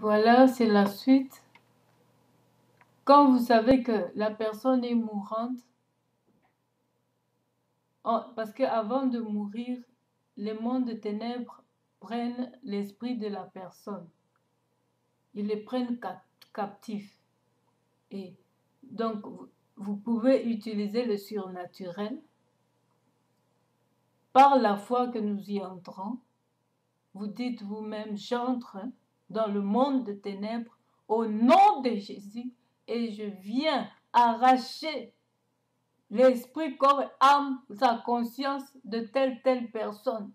Voilà, c'est la suite. Quand vous savez que la personne est mourante, parce qu'avant de mourir, les mondes de ténèbres prennent l'esprit de la personne. Ils les prennent captifs. Et donc, vous pouvez utiliser le surnaturel. Par la foi que nous y entrons, vous dites vous-même, j'entre dans le monde de ténèbres au nom de Jésus et je viens arracher l'esprit, corps et âme, sa conscience de telle personne.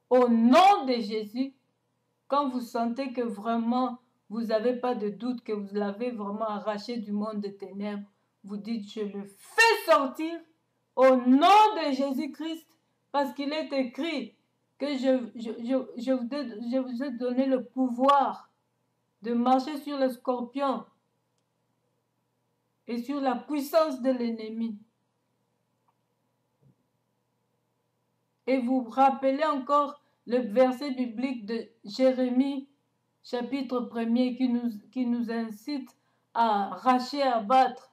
Au nom de Jésus, quand vous sentez que vraiment vous n'avez pas de doute, que vous l'avez vraiment arraché du monde de ténèbres, vous dites, je le fais sortir au nom de Jésus-Christ, parce qu'il est écrit que je vous ai donné le pouvoir de marcher sur le scorpion et sur la puissance de l'ennemi. Et vous rappelez encore le verset biblique de Jérémie, chapitre 1er, qui nous incite à racher, à battre.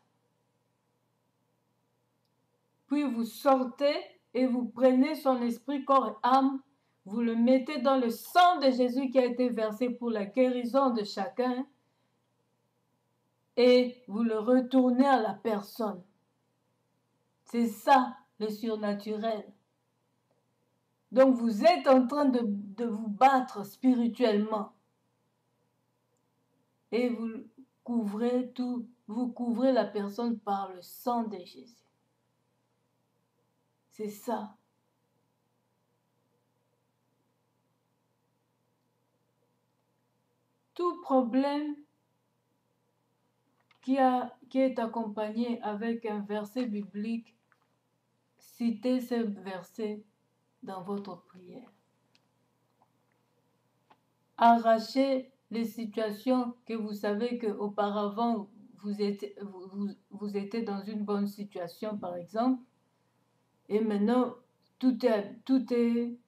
Puis vous sortez et vous prenez son esprit, corps et âme, vous le mettez dans le sang de Jésus qui a été versé pour la guérison de chacun et vous le retournez à la personne. C'est ça le surnaturel. Donc vous êtes en train de vous battre spirituellement. Et vous couvrez la personne par le sang de Jésus. C'est ça. Tout problème qui est accompagné avec un verset biblique, citez ce verset dans votre prière. Arrachez les situations que vous savez qu'auparavant vous étiez dans une bonne situation, par exemple, et maintenant tout est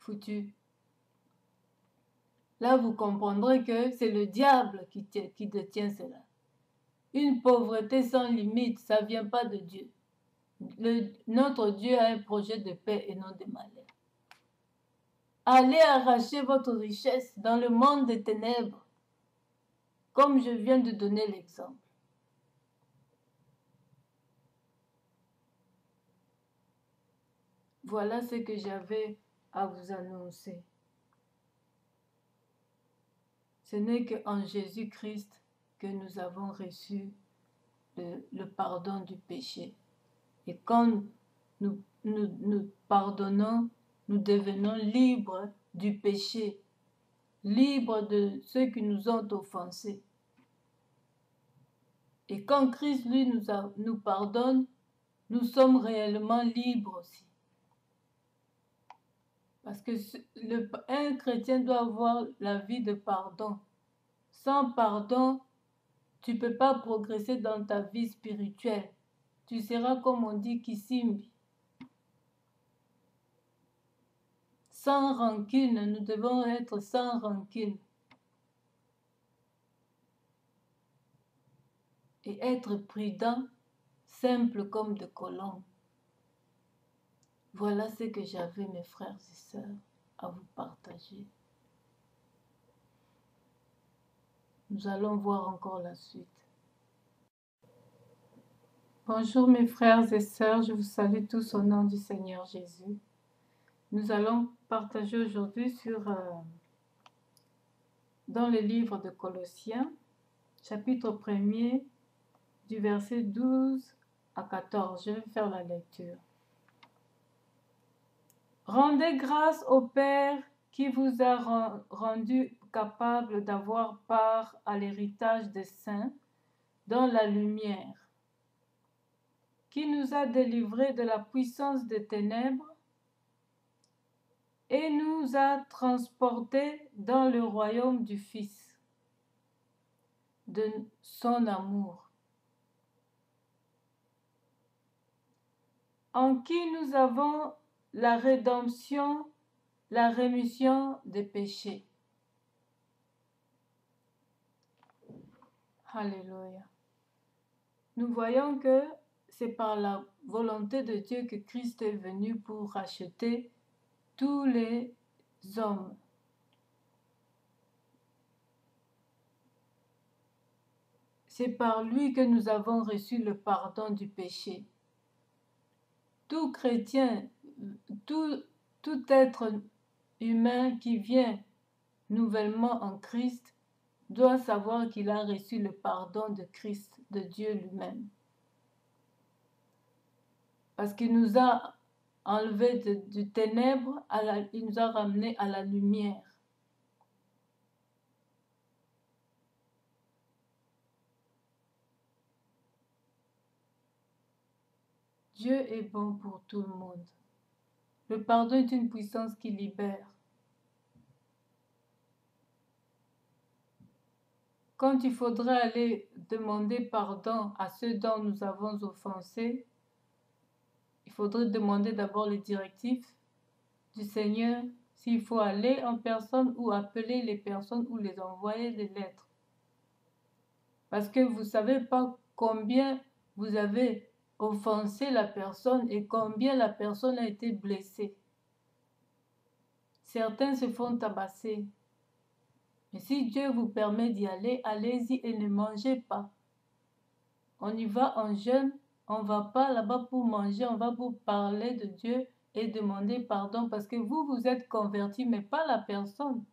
foutu. Là, vous comprendrez que c'est le diable qui détient cela. Une pauvreté sans limite, ça ne vient pas de Dieu. Notre Dieu a un projet de paix et non de malheur. Allez arracher votre richesse dans le monde des ténèbres, comme je viens de donner l'exemple. Voilà ce que j'avais à vous annoncer. Ce n'est qu'en Jésus-Christ que nous avons reçu le pardon du péché. Et quand nous pardonnons, nous devenons libres du péché, libres de ceux qui nous ont offensés. Et quand Christ, lui, nous pardonne, nous sommes réellement libres aussi. Parce que un chrétien doit avoir la vie de pardon. Sans pardon, tu ne peux pas progresser dans ta vie spirituelle. Tu seras, comme on dit, Kisimbi. Sans rancune, nous devons être sans rancune. Et être prudent, simple comme de colombe. Voilà ce que j'avais, mes frères et sœurs, à vous partager. Nous allons voir encore la suite. Bonjour mes frères et sœurs, je vous salue tous au nom du Seigneur Jésus. Nous allons partager aujourd'hui dans le livre de Colossiens, chapitre 1er, du verset 12 à 14. Je vais faire la lecture. Rendez grâce au Père qui vous a rendu capable d'avoir part à l'héritage des saints dans la lumière, qui nous a délivrés de la puissance des ténèbres et nous a transportés dans le royaume du Fils de son amour, en qui nous avons la rédemption, la rémission des péchés. Alléluia. Nous voyons que c'est par la volonté de Dieu que Christ est venu pour racheter tous les hommes. C'est par lui que nous avons reçu le pardon du péché. Tout chrétien, tout être humain qui vient nouvellement en Christ doit savoir qu'il a reçu le pardon de Christ, de Dieu lui-même. Parce qu'il nous a enlevés du ténèbre, il nous a ramenés à la lumière. Dieu est bon pour tout le monde. Le pardon est une puissance qui libère. Quand il faudra aller demander pardon à ceux dont nous avons offensé, il faudrait demander d'abord les directives du Seigneur, s'il faut aller en personne ou appeler les personnes ou les envoyer des lettres. Parce que vous ne savez pas combien vous avez offensé la personne et combien la personne a été blessée. Certains se font tabasser. Mais si Dieu vous permet d'y aller, allez-y et ne mangez pas. On y va en jeûne, on ne va pas là-bas pour manger, on va pour parler de Dieu et demander pardon parce que vous, vous êtes convertis, mais pas la personne.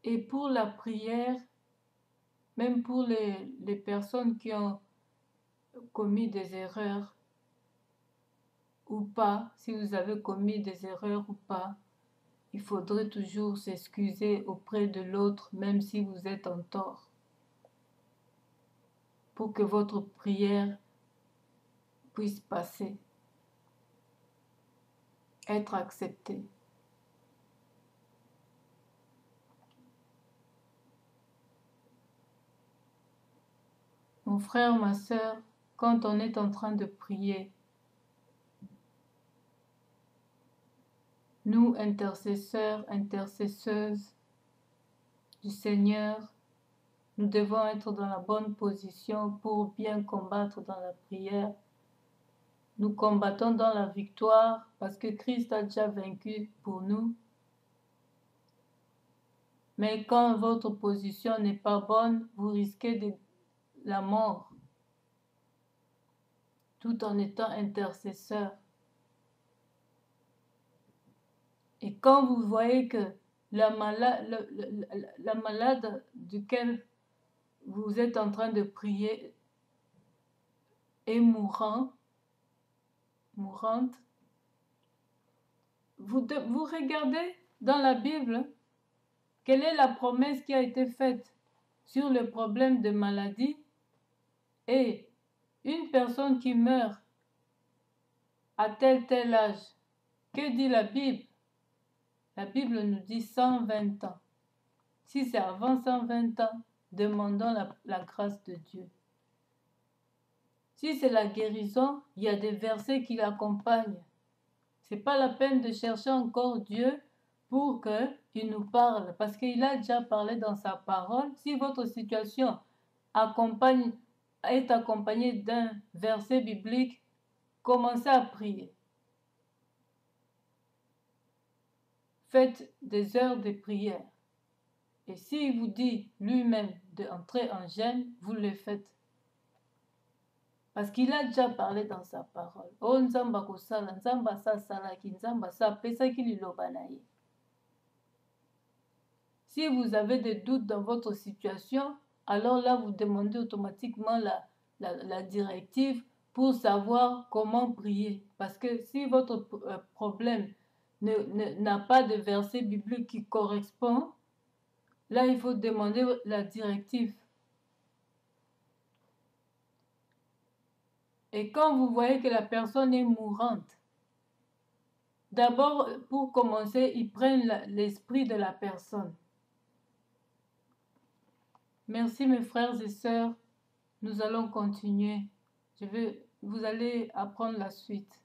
Et pour la prière, même pour les personnes qui ont commis des erreurs ou pas, si vous avez commis des erreurs ou pas, il faudrait toujours s'excuser auprès de l'autre, même si vous êtes en tort, pour que votre prière puisse passer, être acceptée. Mon frère, ma sœur, quand on est en train de prier, nous, intercesseurs, intercesseuses du Seigneur, nous devons être dans la bonne position pour bien combattre dans la prière. Nous combattons dans la victoire parce que Christ a déjà vaincu pour nous. Mais quand votre position n'est pas bonne, vous risquez la mort tout en étant intercesseur. Et quand vous voyez que la malade duquel vous êtes en train de prier est mourante, vous regardez dans la Bible quelle est la promesse qui a été faite sur le problème de maladie et une personne qui meurt à tel âge. Que dit la Bible? La Bible nous dit 120 ans. Si c'est avant 120 ans, demandons la grâce de Dieu. Si c'est la guérison, il y a des versets qui l'accompagnent. Ce n'est pas la peine de chercher encore Dieu pour qu'il nous parle, parce qu'il a déjà parlé dans sa parole. Si votre situation est accompagnée d'un verset biblique, commencez à prier. Faites des heures de prière. Et s'il vous dit lui-même d'entrer en jeûne, vous le faites. Parce qu'il a déjà parlé dans sa parole. Oh, nzamba kosala, nzamba sa salaki, nzamba sa pesaki liloba na ye. Si vous avez des doutes dans votre situation, alors là, vous demandez automatiquement la directive pour savoir comment prier. Parce que si votre problème n'a pas de verset biblique qui correspond, là, il faut demander la directive. Et quand vous voyez que la personne est mourante, d'abord, pour commencer, ils prennent l'esprit de la personne. Merci mes frères et sœurs. Nous allons continuer. Vous allez apprendre la suite.